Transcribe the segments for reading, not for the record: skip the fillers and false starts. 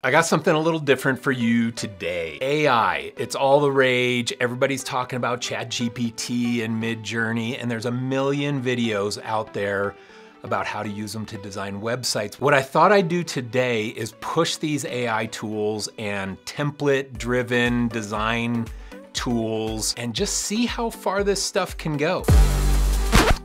I got something a little different for you today. AI, it's all the rage. Everybody's talking about ChatGPT and Midjourney, and there's a million videos out there about how to use them to design websites. What I thought I'd do today is push these AI tools and template-driven design tools and just see how far this stuff can go.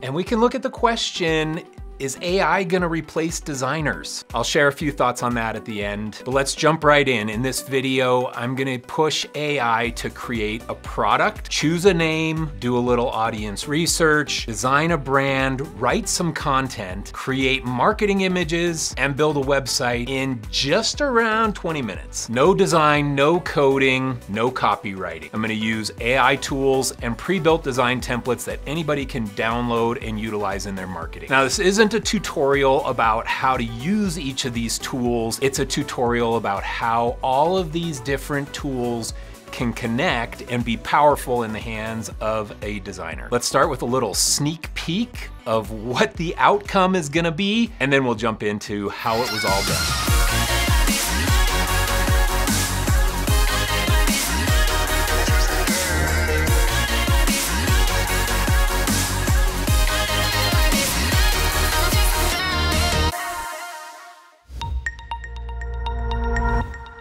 And we can look at the question, is AI gonna replace designers? I'll share a few thoughts on that at the end, but let's jump right in. In this video, I'm gonna push AI to create a product, choose a name, do a little audience research, design a brand, write some content, create marketing images, and build a website in just around 20 minutes. No design, no coding, no copywriting. I'm gonna use AI tools and pre-built design templates that anybody can download and utilize in their marketing. Now, this isn't a tutorial about how to use each of these tools. It's a tutorial about how all of these different tools can connect and be powerful in the hands of a designer. Let's start with a little sneak peek of what the outcome is gonna be, and then we'll jump into how it was all done.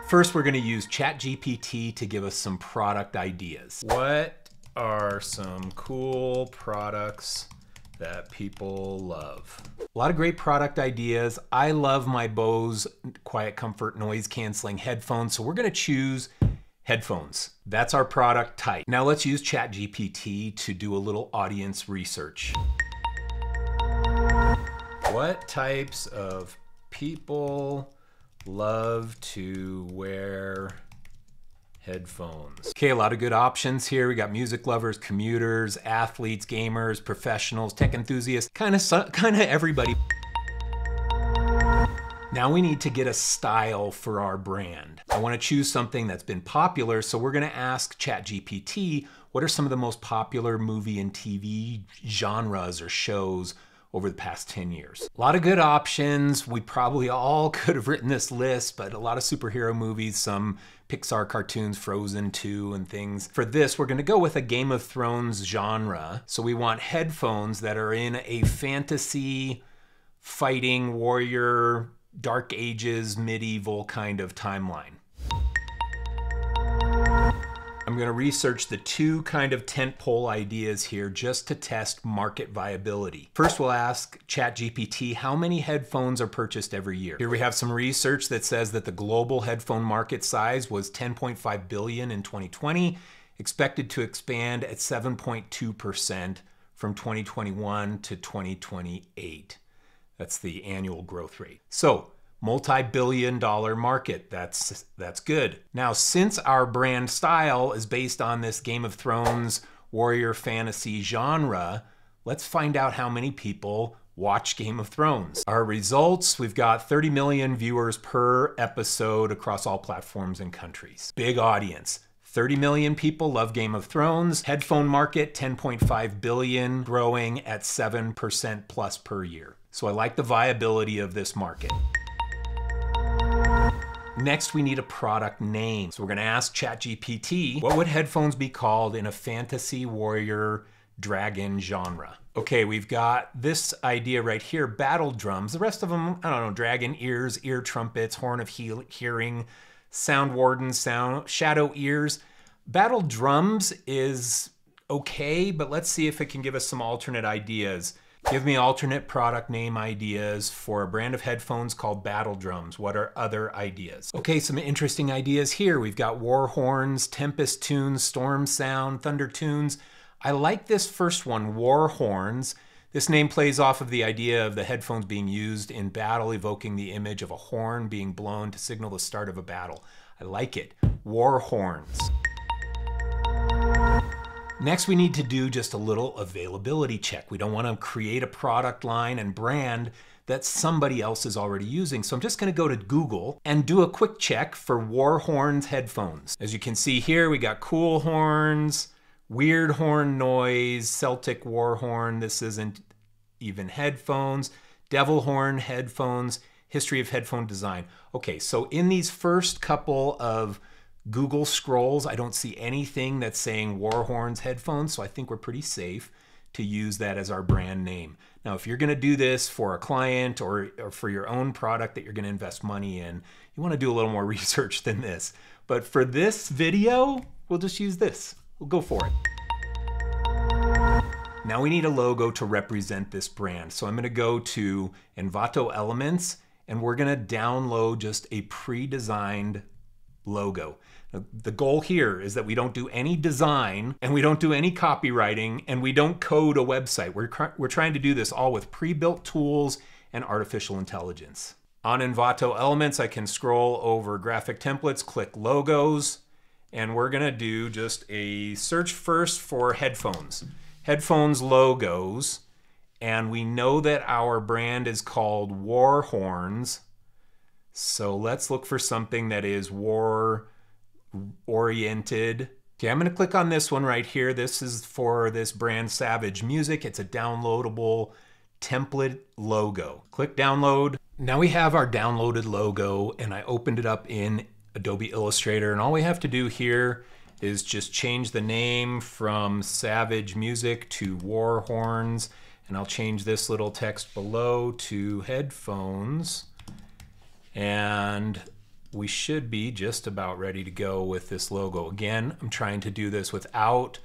First, we're gonna use ChatGPT to give us some product ideas. What are some cool products that people love? A lot of great product ideas. I love my Bose Quiet Comfort noise canceling headphones, so we're gonna choose headphones. That's our product type. Now let's use ChatGPT to do a little audience research. What types of people love to wear headphones? Okay, a lot of good options here. We got music lovers, commuters, athletes, gamers, professionals, tech enthusiasts, kind of everybody. Now we need to get a style for our brand. I want to choose something that's been popular, so we're going to ask ChatGPT, what are some of the most popular movie and TV genres or shows over the past 10 years. A lot of good options. We probably all could have written this list, but a lot of superhero movies, some Pixar cartoons, Frozen 2 and things. For this, we're gonna go with a Game of Thrones genre. So we want headphones that are in a fantasy, fighting, warrior, dark ages, medieval kind of timeline. I'm gonna research the two kind of tentpole ideas here just to test market viability. First, we'll ask ChatGPT how many headphones are purchased every year. Here we have some research that says that the global headphone market size was 10.5 billion in 2020, expected to expand at 7.2% from 2021 to 2028. That's the annual growth rate. So, multi-billion-dollar market, that's good. Now, since our brand style is based on this Game of Thrones warrior fantasy genre, let's find out how many people watch Game of Thrones. Our results, we've got 30 million viewers per episode across all platforms and countries. Big audience. 30 million people love Game of Thrones. Headphone market, 10.5 billion, growing at 7% plus per year. So I like the viability of this market. Next, we need a product name. So we're gonna ask ChatGPT, what would headphones be called in a fantasy warrior dragon genre? Okay, we've got this idea right here, battle drums. The rest of them, I don't know, dragon ears, ear trumpets, horn of hearing, sound warden, shadow ears. Battle drums is okay, but let's see if it can give us some alternate ideas. Give me alternate product name ideas for a brand of headphones called Battle Drums. What are other ideas? Okay, some interesting ideas here. We've got war horns, tempest tunes, storm sound, thunder tunes. I like this first one, war horns. This name plays off of the idea of the headphones being used in battle, evoking the image of a horn being blown to signal the start of a battle. I like it. War horns. Next, we need to do just a little availability check. We don't want to create a product line and brand that somebody else is already using. So I'm just going to go to Google and do a quick check for war horns headphones. As you can see here, we got cool horns, weird horn noise, Celtic war horn. This isn't even headphones. Devil horn headphones, history of headphone design. Okay, so in these first couple of Google scrolls, I don't see anything that's saying Warhorns headphones, so I think we're pretty safe to use that as our brand name. Now, if you're gonna do this for a client or for your own product that you're gonna invest money in, you wanna do a little more research than this. But for this video, we'll just use this. We'll go for it. Now we need a logo to represent this brand. So I'm gonna go to Envato Elements and we're gonna download just a pre-designed logo. Now, the goal here is that we don't do any design and we don't do any copywriting and we don't code a website. We're trying to do this all with pre-built tools and artificial intelligence. On Envato Elements, I can scroll over graphic templates, click logos, and we're gonna do just a search first for headphones. Headphones logos, and we know that our brand is called Warhorns. So let's look for something that is war oriented. Okay, I'm gonna click on this one right here. This is for this brand Savage Music. It's a downloadable template logo. Click download. Now we have our downloaded logo and I opened it up in Adobe Illustrator, and all we have to do here is just change the name from Savage Music to Warhorns, and I'll change this little text below to headphones, and we should be just about ready to go with this logo. Again, I'm trying to do this without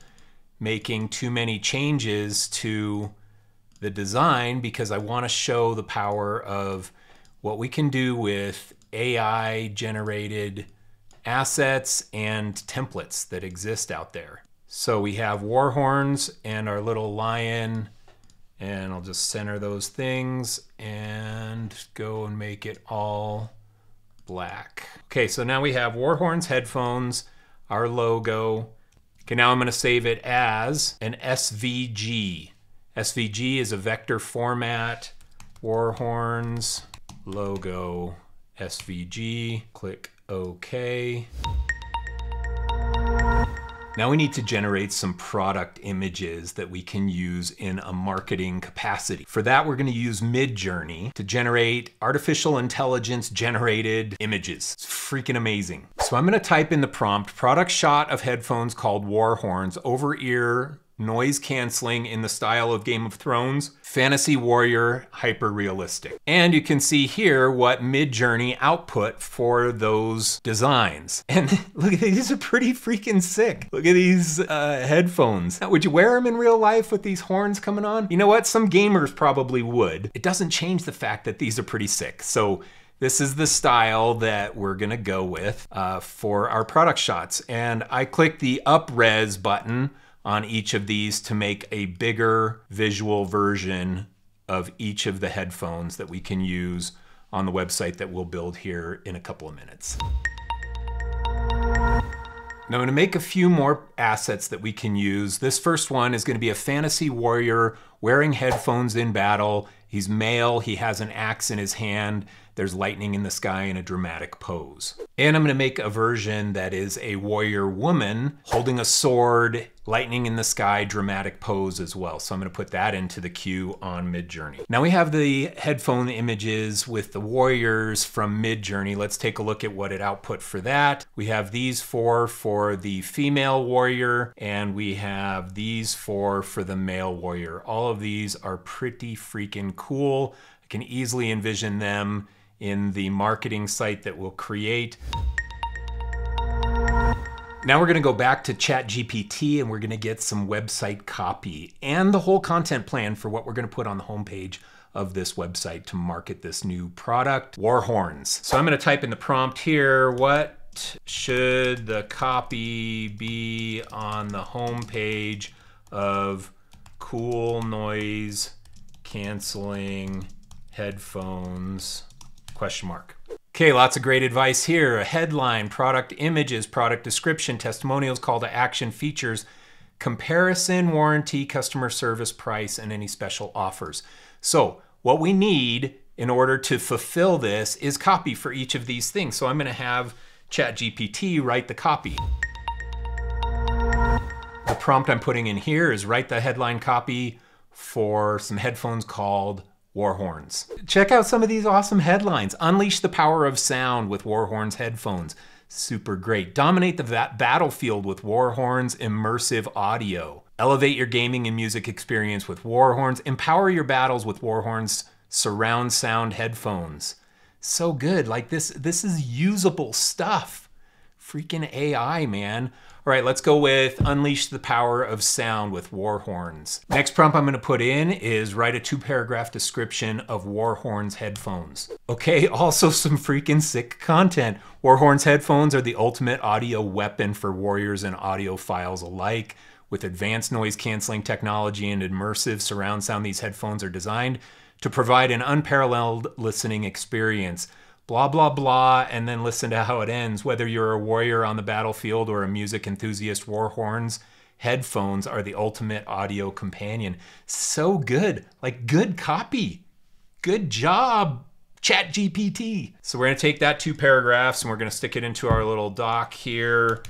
making too many changes to the design because I want to show the power of what we can do with AI generated assets and templates that exist out there. So we have Warhorns and our little lion, and I'll just center those things and go and make it all black. Okay, so now we have Warhorns headphones, our logo. Okay, now I'm gonna save it as an SVG. SVG is a vector format, Warhorns logo SVG, click OK. Now we need to generate some product images that we can use in a marketing capacity. For that, we're going to use Midjourney to generate artificial intelligence generated images. It's freaking amazing. So I'm going to type in the prompt, product shot of headphones called Warhorns, over-ear noise canceling in the style of Game of Thrones, fantasy warrior, hyper realistic. And you can see here what Midjourney output for those designs. And look at these are pretty freaking sick. Look at these headphones. Now, would you wear them in real life with these horns coming on? You know what? Some gamers probably would. It doesn't change the fact that these are pretty sick. So this is the style that we're gonna go with for our product shots. And I click the up res button on each of these to make a bigger visual version of each of the headphones that we can use on the website that we'll build here in a couple of minutes. Now I'm gonna make a few more assets that we can use. This first one is gonna be a fantasy warrior wearing headphones in battle. He's male, he has an axe in his hand. There's lightning in the sky in a dramatic pose. And I'm gonna make a version that is a warrior woman holding a sword, lightning in the sky, dramatic pose as well. So I'm gonna put that into the queue on Midjourney. Now we have the headphone images with the warriors from Midjourney. Let's take a look at what it output for that. We have these four for the female warrior, and we have these four for the male warrior. All of these are pretty freaking cool. I can easily envision them in the marketing site that we'll create. Now we're gonna go back to ChatGPT and we're gonna get some website copy and the whole content plan for what we're gonna put on the homepage of this website to market this new product, Warhorns. So I'm gonna type in the prompt here, what should the copy be on the homepage of cool noise canceling headphones? Question mark. Okay, lots of great advice here. A headline, product images, product description, testimonials, call to action, features, comparison, warranty, customer service, price, and any special offers. So what we need in order to fulfill this is copy for each of these things. So I'm gonna have ChatGPT write the copy. The prompt I'm putting in here is write the headline copy for some headphones called war horns. Check out some of these awesome headlines. Unleash the power of sound with war horns headphones. Super great. Dominate the battlefield with war horns immersive audio. Elevate your gaming and music experience with war horns. Empower your battles with war horns surround sound headphones. So good. Like this is usable stuff. Freaking AI, man. All right, let's go with unleash the power of sound with war horns. Next prompt I'm gonna put in is write a 2-paragraph description of war horns headphones. Okay, also some freaking sick content. War horns headphones are the ultimate audio weapon for warriors and audiophiles alike. With advanced noise canceling technology and immersive surround sound, these headphones are designed to provide an unparalleled listening experience. Blah, blah, blah, and then listen to how it ends. Whether you're a warrior on the battlefield or a music enthusiast, war horns headphones are the ultimate audio companion. So good, like good copy. Good job, ChatGPT. So we're gonna take that 2 paragraphs and we're gonna stick it into our little doc here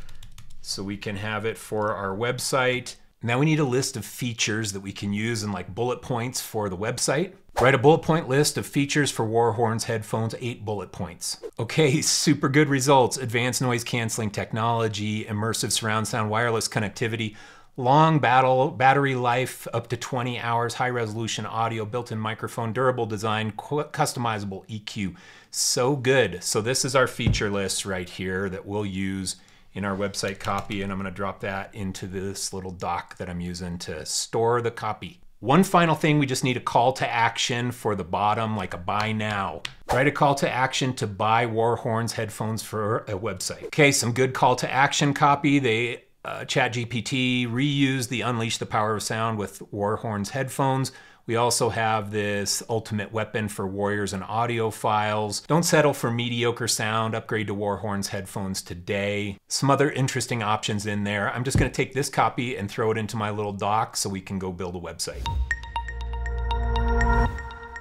so we can have it for our website. Now we need a list of features that we can use in like bullet points for the website. Write a bullet point list of features for war horns headphones, 8 bullet points. Okay, super good results. Advanced noise canceling technology, immersive surround sound, wireless connectivity, long battery life up to 20 hours, high resolution audio, built-in microphone, durable design, customizable EQ. So good. So this is our feature list right here that we'll use in our website copy, and I'm gonna drop that into this little doc that I'm using to store the copy. One final thing, we just need a call to action for the bottom, like a buy now. Write a call to action to buy war horns headphones for a website. Okay, some good call to action copy. They ChatGPT reused the unleash the power of sound with war horns headphones. We also have this ultimate weapon for warriors and audiophiles. Don't settle for mediocre sound. Upgrade to war horns headphones today. Some other interesting options in there. I'm just gonna take this copy and throw it into my little doc so we can go build a website.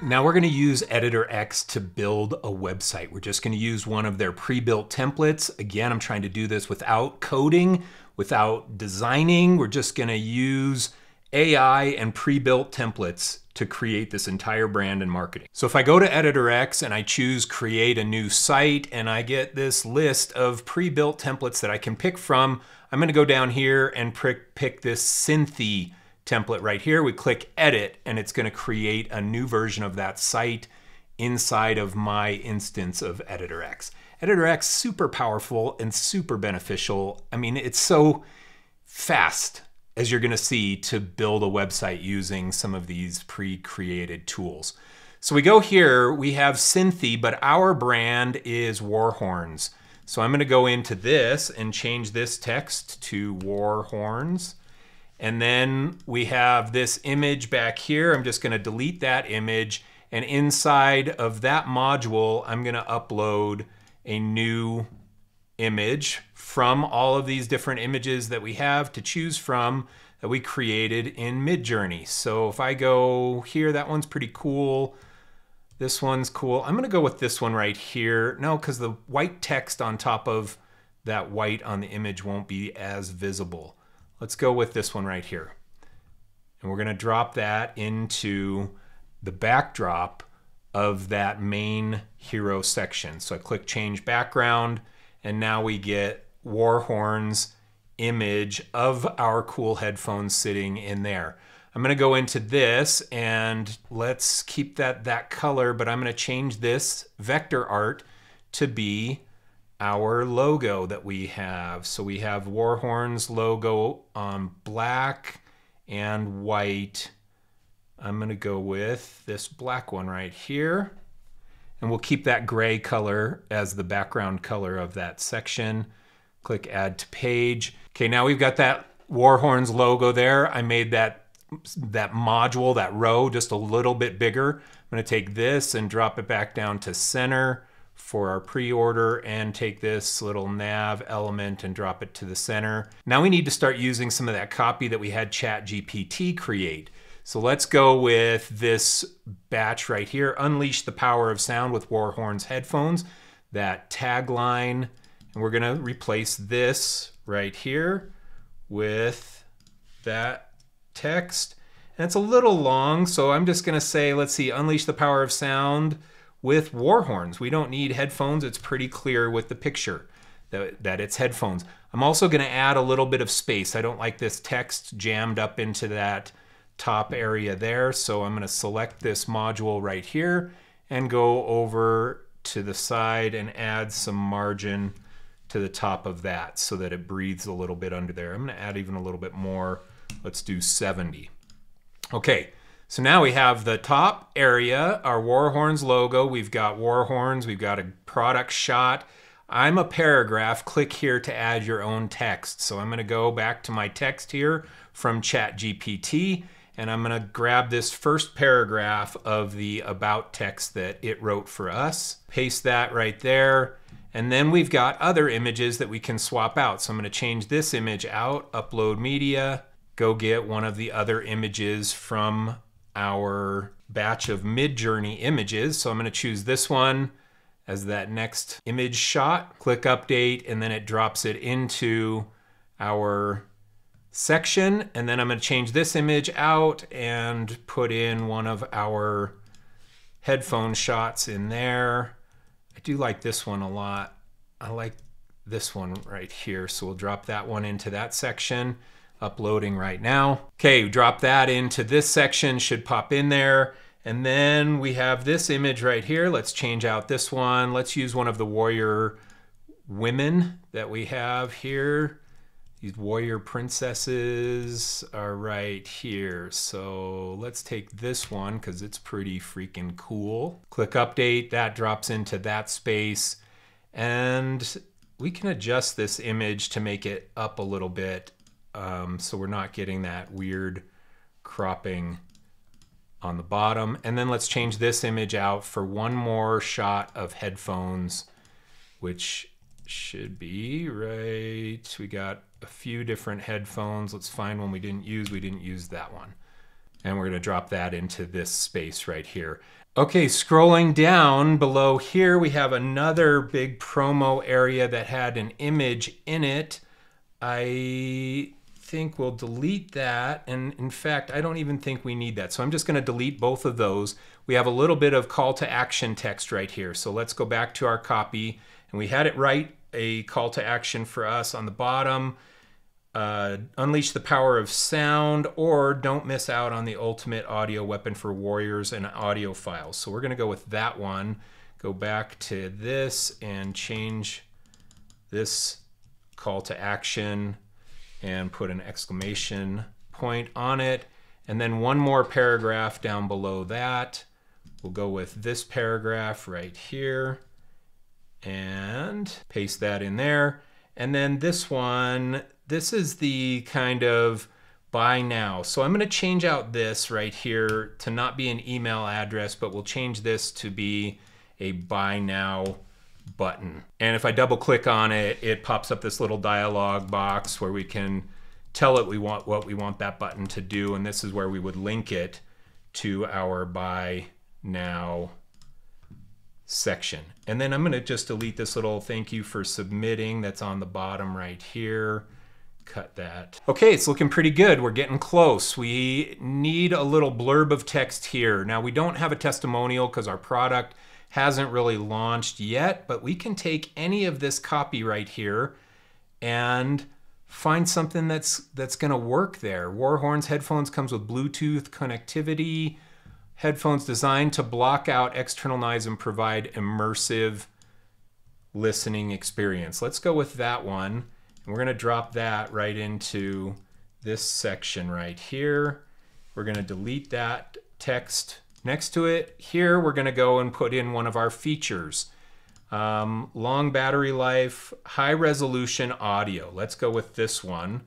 Now we're gonna use editorx to build a website. We're just gonna use one of their pre-built templates. Again, I'm trying to do this without coding, without designing. We're just gonna use AI and pre-built templates to create this entire brand and marketing. So if I go to editorx and I choose create a new site and I get this list of pre-built templates that I can pick from, I'm gonna go down here and pick this Synthy template right here. We click edit and it's gonna create a new version of that site inside of my instance of editorx. editorx, super powerful and super beneficial. I mean, it's so fast, as you're gonna see, to build a website using some of these pre-created tools. So we go here, we have Synthy, but our brand is war horns. So I'm gonna go into this and change this text to war horns. And then we have this image back here. I'm just gonna delete that image. And inside of that module, I'm gonna upload a new image from all of these different images that we have to choose from that we created in Midjourney. So if I go here, that one's pretty cool. This one's cool. I'm gonna go with this one right here. No, because the white text on top of that white on the image won't be as visible. Let's go with this one right here. And we're gonna drop that into the backdrop of that main hero section. So I click change background, and now we get war horns image of our cool headphones sitting in there. I'm gonna go into this and let's keep that color, but I'm gonna change this vector art to be our logo that we have. So we have war horns logo on black and white. I'm gonna go with this black one right here. And we'll keep that gray color as the background color of that section. Click add to page. Okay, now we've got that war horns logo there. I made that module, that row, just a little bit bigger. I'm gonna take this and drop it back down to center for our pre-order, and take this little nav element and drop it to the center. Now we need to start using some of that copy that we had ChatGPT create. So let's go with this batch right here, Unleash the Power of Sound with War Horns Headphones, that tagline, and we're gonna replace this right here with that text. And it's a little long, so I'm just gonna say, let's see, unleash the power of sound with war horns. We don't need headphones. It's pretty clear with the picture that it's headphones. I'm also gonna add a little bit of space. I don't like this text jammed up into that top area there, so I'm gonna select this module right here and go over to the side and add some margin to the top of that so that it breathes a little bit under there. I'm gonna add even a little bit more. Let's do 70. Okay, so now we have the top area, our Warhorns logo. We've got Warhorns, we've got a product shot. I'm a paragraph. Click here to add your own text. So I'm gonna go back to my text here from ChatGPT, and I'm gonna grab this first paragraph of the about text that it wrote for us. Paste that right there. And then we've got other images that we can swap out. So I'm gonna change this image out, upload media, go get one of the other images from our batch of Midjourney images. So I'm gonna choose this one as that next image shot, click update, and then it drops it into our section. And then I'm gonna change this image out and put in one of our headphone shots in there. I do like this one a lot. I like this one right here. So we'll drop that one into that section. Uploading right now. Okay, drop that into this section, should pop in there. And then we have this image right here. Let's change out this one. Let's use one of the warrior women that we have here. These warrior princesses are right here. So let's take this one because it's pretty freaking cool. Click update, that drops into that space. And we can adjust this image to make it up a little bit. So we're not getting that weird cropping on the bottom. And then let's change this image out for one more shot of headphones, which should be right. We got a few different headphones. Let's find one we didn't use. We didn't use that one. And we're gonna drop that into this space right here. Okay, scrolling down below here, we have another big promo area that had an image in it. I think we'll delete that, and in fact I don't even think we need that, so I'm just going to delete both of those. We have a little bit of call to action text right here, so let's go back to our copy, and we had it write a call to action for us on the bottom. Unleash the power of sound, or don't miss out on the ultimate audio weapon for warriors and audiophiles. So we're going to go with that one. Go back to this and change this call to action and put an exclamation point on it. And then one more paragraph down below that. We'll go with this paragraph right here and paste that in there. And then this one, this is the kind of buy now. So I'm gonna change out this right here to not be an email address, but we'll change this to be a buy now button. And if I double click on it, it pops up this little dialog box where we can tell it what we want that button to do, and this is where we would link it to our buy now section. And then I'm going to just delete this little thank you for submitting that's on the bottom right here. Cut that. Okay, it's looking pretty good. We're getting close. We need a little blurb of text here. Now we don't have a testimonial because our product hasn't really launched yet, but we can take any of this copy right here and find something that's going to work there. Warhorns headphones comes with Bluetooth connectivity. Headphones designed to block out external noise and provide immersive listening experience. Let's go with that one. And we're going to drop that right into this section right here. We're going to delete that text next to it. Here we're going to go and put in one of our features. Long battery life, high resolution audio. Let's go with this one.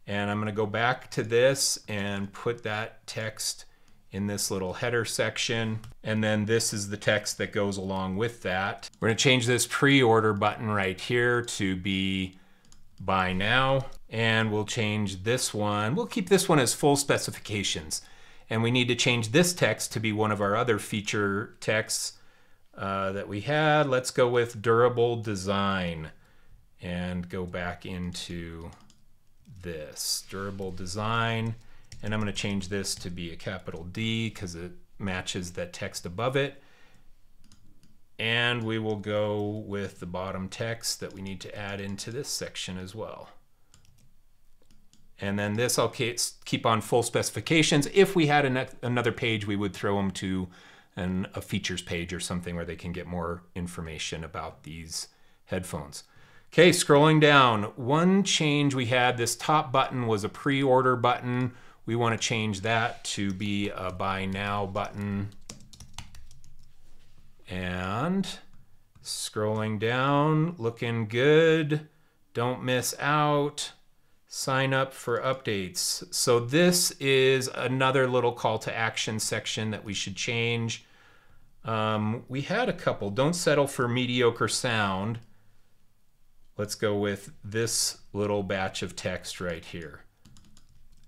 And I'm going to go back to this and put that text in this little header section. And then this is the text that goes along with that. We're going to change this pre-order button right here to be buy now. And we'll change this one. We'll keep this one as full specifications. And we need to change this text to be one of our other feature texts that we had. Let's go with durable design and go back into this durable design. And I'm going to change this to be a capital D because it matches that text above it. And we will go with the bottom text that we need to add into this section as well. And then this I'll keep on full specifications. If we had another page, we would throw them to a features page or something where they can get more information about these headphones. Okay, scrolling down, one change we had, this top button was a pre-order button. We want to change that to be a buy now button. And scrolling down, looking good. Don't miss out. Sign up for updates. So this is another little call to action section that we should change. We had a couple. Don't settle for mediocre sound. Let's go with this little batch of text right here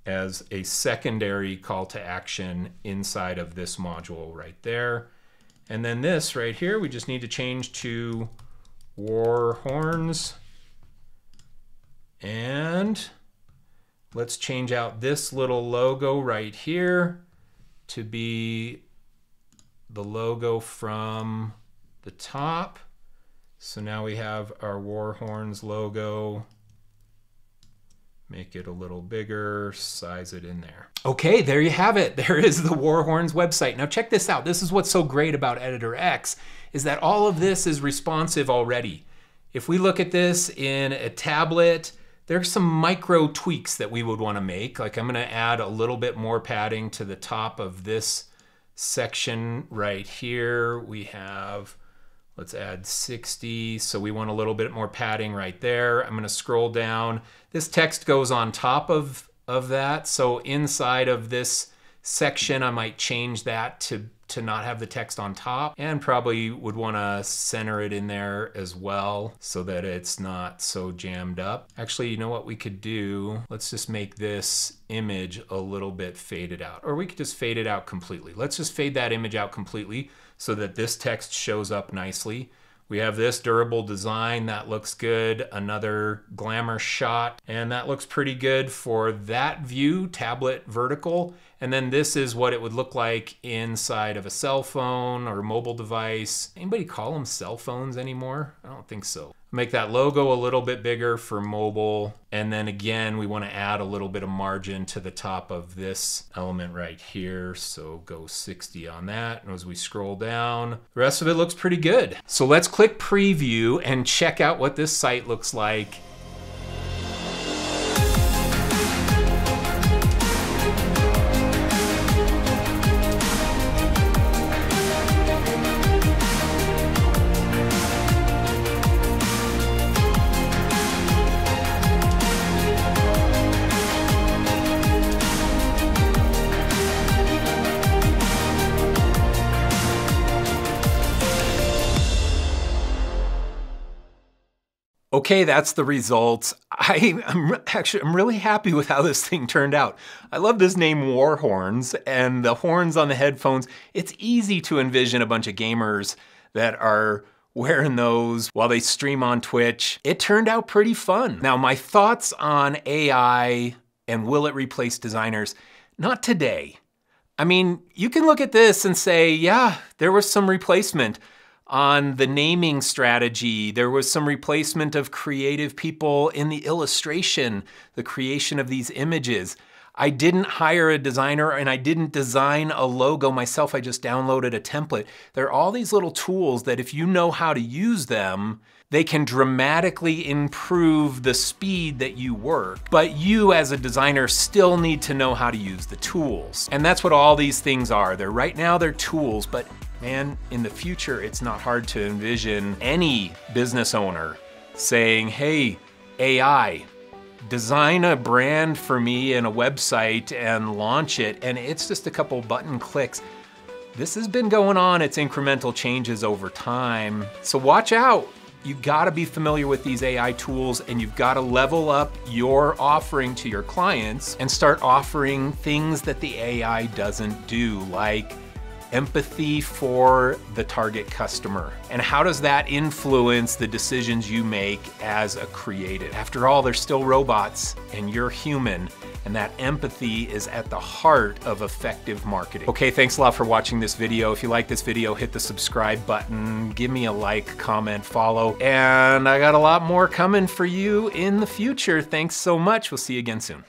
as a secondary call to action inside of this module right there. And then this right here, we just need to change to war horns. And let's change out this little logo right here to be the logo from the top. So now we have our war horns logo. Make it a little bigger, size it in there. Okay, there you have it. There is the Warhorns website. Now check this out. This is what's so great about editorx, is that all of this is responsive already. If we look at this in a tablet, there's some micro tweaks that we would want to make. Like I'm going to add a little bit more padding to the top of this section right here. We have, let's add 60. So we want a little bit more padding right there. I'm going to scroll down. This text goes on top of that. So inside of this section, I might change that to not have the text on top, and probably would want to center it in there as well so that it's not so jammed up. Actually, you know what we could do? Let's just make this image a little bit faded out, or we could just fade it out completely. Let's just fade that image out completely so that this text shows up nicely. We have this durable design, that looks good. Another glamour shot, and that looks pretty good for that view, tablet vertical. And then this is what it would look like inside of a cell phone or mobile device. Anybody call them cell phones anymore? I don't think so. Make that logo a little bit bigger for mobile. And then again, we want to add a little bit of margin to the top of this element right here. So go 60 on that. And as we scroll down, the rest of it looks pretty good. So let's click preview and check out what this site looks like. Okay, that's the results. I'm really happy with how this thing turned out. I love this name Warhorns and the horns on the headphones. It's easy to envision a bunch of gamers that are wearing those while they stream on Twitch. It turned out pretty fun. Now, my thoughts on AI and will it replace designers? Not today. I mean, you can look at this and say, yeah, there was some replacement. On the naming strategy, there was some replacement of creative people in the illustration, the creation of these images. I didn't hire a designer and I didn't design a logo myself, I just downloaded a template. There are all these little tools that if you know how to use them, they can dramatically improve the speed that you work. But you as a designer still need to know how to use the tools. And that's what all these things are. Right now they're tools, but man, in the future, it's not hard to envision any business owner saying, hey, AI, design a brand for me and a website and launch it. And it's just a couple button clicks. This has been going on. It's incremental changes over time. So watch out. You've got to be familiar with these AI tools and you've got to level up your offering to your clients and start offering things that the AI doesn't do, like empathy for the target customer. And how does that influence the decisions you make as a creative? After all, they're still robots and you're human. And that empathy is at the heart of effective marketing. Okay, thanks a lot for watching this video. If you like this video, hit the subscribe button, give me a like, comment, follow, and I got a lot more coming for you in the future. Thanks so much. We'll see you again soon.